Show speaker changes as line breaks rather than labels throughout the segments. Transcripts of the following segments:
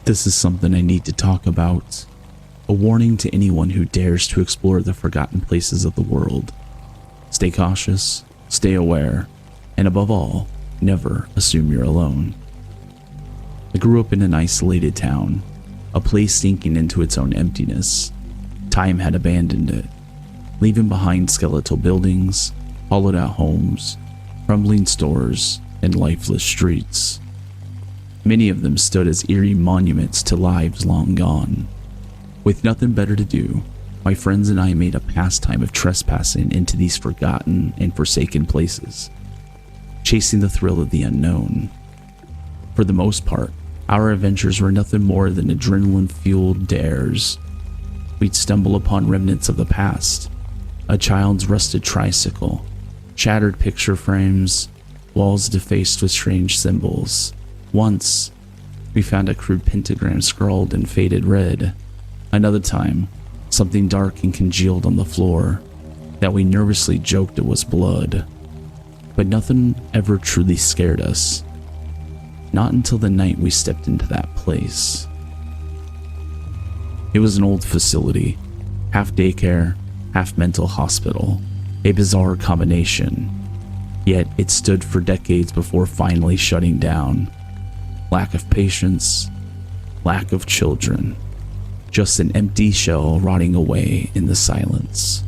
This is something I need to talk about. A warning to anyone who dares to explore the forgotten places of the world. Stay cautious, stay aware, and above all, never assume you're alone. I grew up in an isolated town, a place sinking into its own emptiness. Time had abandoned it, leaving behind skeletal buildings, hollowed out homes, crumbling stores, and lifeless streets. Many of them stood as eerie monuments to lives long gone. With nothing better to do, my friends and I made a pastime of trespassing into these forgotten and forsaken places, chasing the thrill of the unknown. For the most part, our adventures were nothing more than adrenaline-fueled dares. We'd stumble upon remnants of the past, a child's rusted tricycle, shattered picture frames, walls defaced with strange symbols. Once, we found a crude pentagram scrawled in faded red. Another time, something dark and congealed on the floor that we nervously joked it was blood. But nothing ever truly scared us. Not until the night we stepped into that place. It was an old facility, half daycare, half mental hospital, a bizarre combination. Yet it stood for decades before finally shutting down. Lack of patience, lack of children, just an empty shell rotting away in the silence.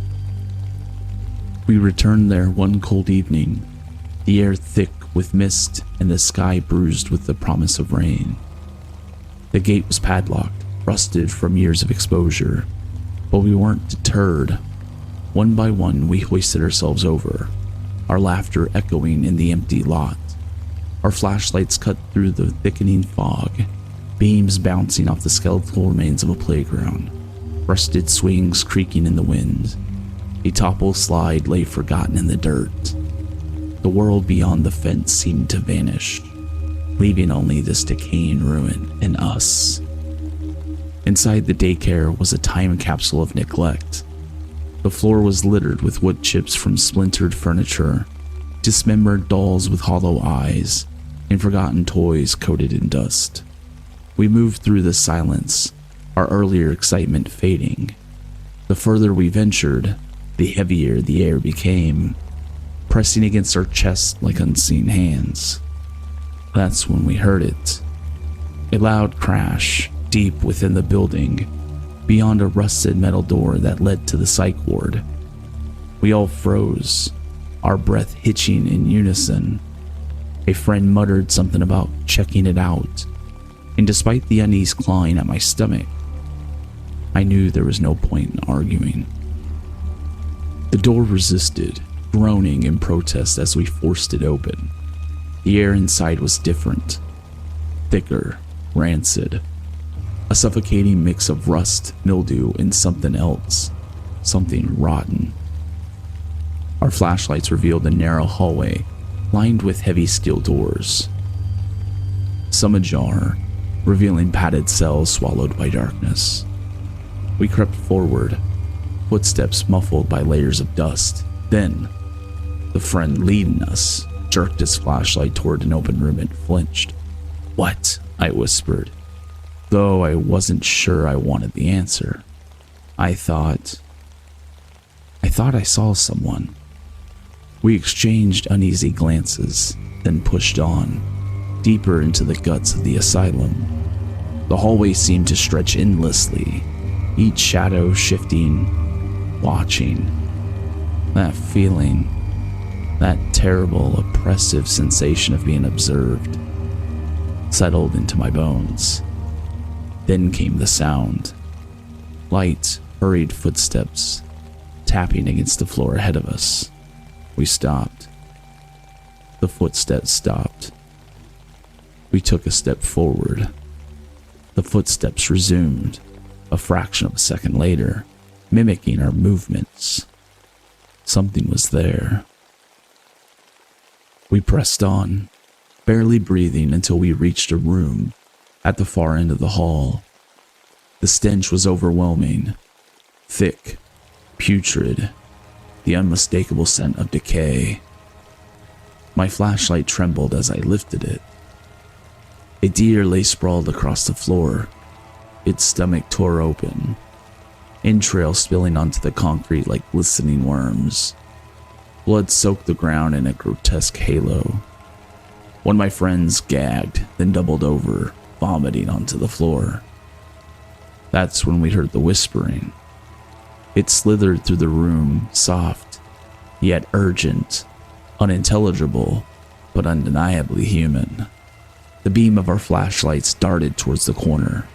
We returned there one cold evening, the air thick with mist and the sky bruised with the promise of rain. The gate was padlocked, rusted from years of exposure, but we weren't deterred. One by one, we hoisted ourselves over, our laughter echoing in the empty lot. Our flashlights cut through the thickening fog, beams bouncing off the skeletal remains of a playground, rusted swings creaking in the wind. A toppled slide lay forgotten in the dirt. The world beyond the fence seemed to vanish, leaving only this decaying ruin and us. Inside the daycare was a time capsule of neglect. The floor was littered with wood chips from splintered furniture, dismembered dolls with hollow eyes, and forgotten toys coated in dust. We moved through the silence, our earlier excitement fading. The further we ventured, the heavier the air became, pressing against our chests like unseen hands. That's when we heard it. A loud crash deep within the building, beyond a rusted metal door that led to the psych ward. We all froze, our breath hitching in unison. A friend muttered something about checking it out, and despite the unease clawing at my stomach, I knew there was no point in arguing. The door resisted, groaning in protest as we forced it open. The air inside was different, thicker, rancid, a suffocating mix of rust, mildew, and something else, something rotten. Our flashlights revealed a narrow hallway lined with heavy steel doors, some ajar, revealing padded cells swallowed by darkness. We crept forward, footsteps muffled by layers of dust. Then, the friend leading us jerked his flashlight toward an open room and flinched. "What?" I whispered, though I wasn't sure I wanted the answer. I thought I saw someone. We exchanged uneasy glances, then pushed on, deeper into the guts of the asylum. The hallway seemed to stretch endlessly, each shadow shifting, watching. That feeling, that terrible, oppressive sensation of being observed, settled into my bones. Then came the sound. Light, hurried footsteps, tapping against the floor ahead of us. We stopped. The footsteps stopped. We took a step forward. The footsteps resumed, a fraction of a second later, mimicking our movements. Something was there. We pressed on, barely breathing until we reached a room at the far end of the hall. The stench was overwhelming, thick, putrid, the unmistakable scent of decay. My flashlight trembled as I lifted it. A deer lay sprawled across the floor, its stomach tore open, entrails spilling onto the concrete like glistening worms. Blood soaked the ground in a grotesque halo. One of my friends gagged, then doubled over, vomiting onto the floor. That's when we heard the whispering. It slithered through the room, soft, yet urgent, unintelligible, but undeniably human. The beam of our flashlights darted towards the corner,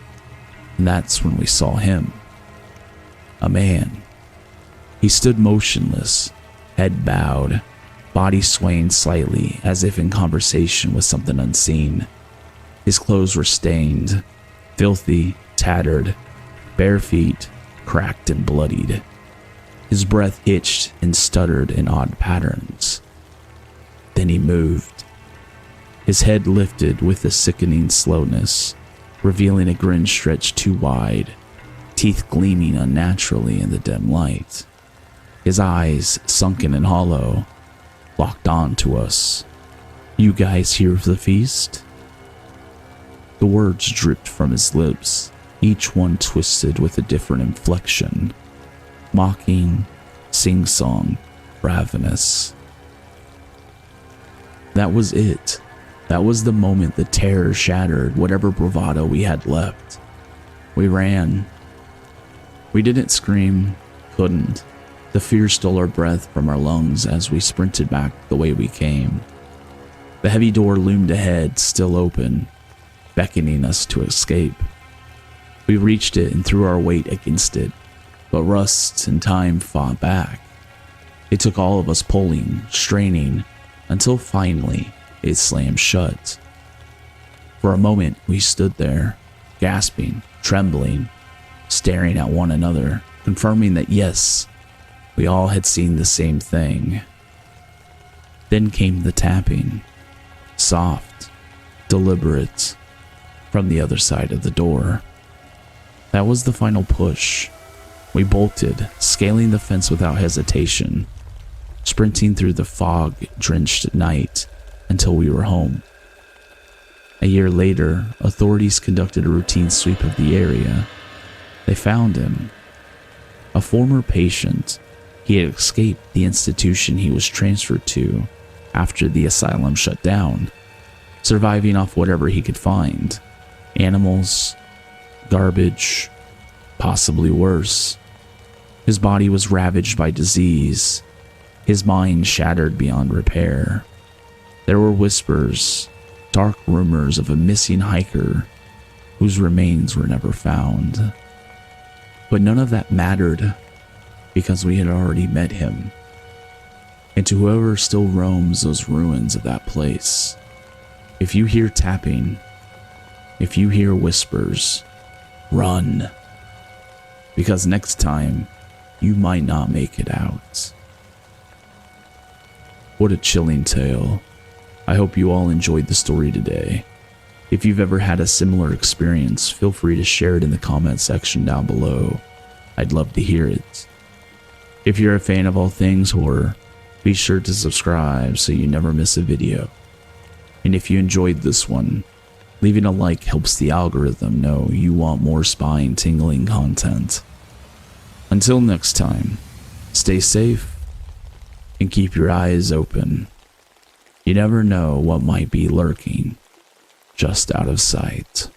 and that's when we saw him. A man. He stood motionless, head bowed, body swaying slightly as if in conversation with something unseen. His clothes were stained, filthy, tattered, bare feet, cracked and bloodied. His breath itched and stuttered in odd patterns. Then he moved. His head lifted with a sickening slowness, revealing a grin stretched too wide, teeth gleaming unnaturally in the dim light. His eyes, sunken and hollow, locked on to us. "You guys here for the feast?" The words dripped from his lips, each one twisted with a different inflection. Mocking, sing-song, ravenous. That was it. That was the moment the terror shattered whatever bravado we had left. We ran. We didn't scream, couldn't. The fear stole our breath from our lungs as we sprinted back the way we came. The heavy door loomed ahead, still open, beckoning us to escape. We reached it and threw our weight against it, but rust and time fought back. It took all of us pulling, straining, until finally it slammed shut. For a moment we stood there, gasping, trembling, staring at one another, confirming that yes, we all had seen the same thing. Then came the tapping, soft, deliberate, from the other side of the door. That was the final push. We bolted, scaling the fence without hesitation, sprinting through the fog-drenched night until we were home. A year later, authorities conducted a routine sweep of the area. They found him. A former patient. He had escaped the institution he was transferred to after the asylum shut down, surviving off whatever he could find. Animals, garbage, possibly worse. His body was ravaged by disease, his mind shattered beyond repair. There were whispers, dark rumors of a missing hiker whose remains were never found. But none of that mattered because we had already met him. And to whoever still roams those ruins of that place, if you hear tapping, if you hear whispers, run. Because next time, you might not make it out. What a chilling tale. I hope you all enjoyed the story today. If you've ever had a similar experience, feel free to share it in the comment section down below. I'd love to hear it. If you're a fan of all things horror, be sure to subscribe so you never miss a video. And if you enjoyed this one, leaving a like helps the algorithm know you want more spine-tingling content. Until next time, stay safe and keep your eyes open. You never know what might be lurking just out of sight.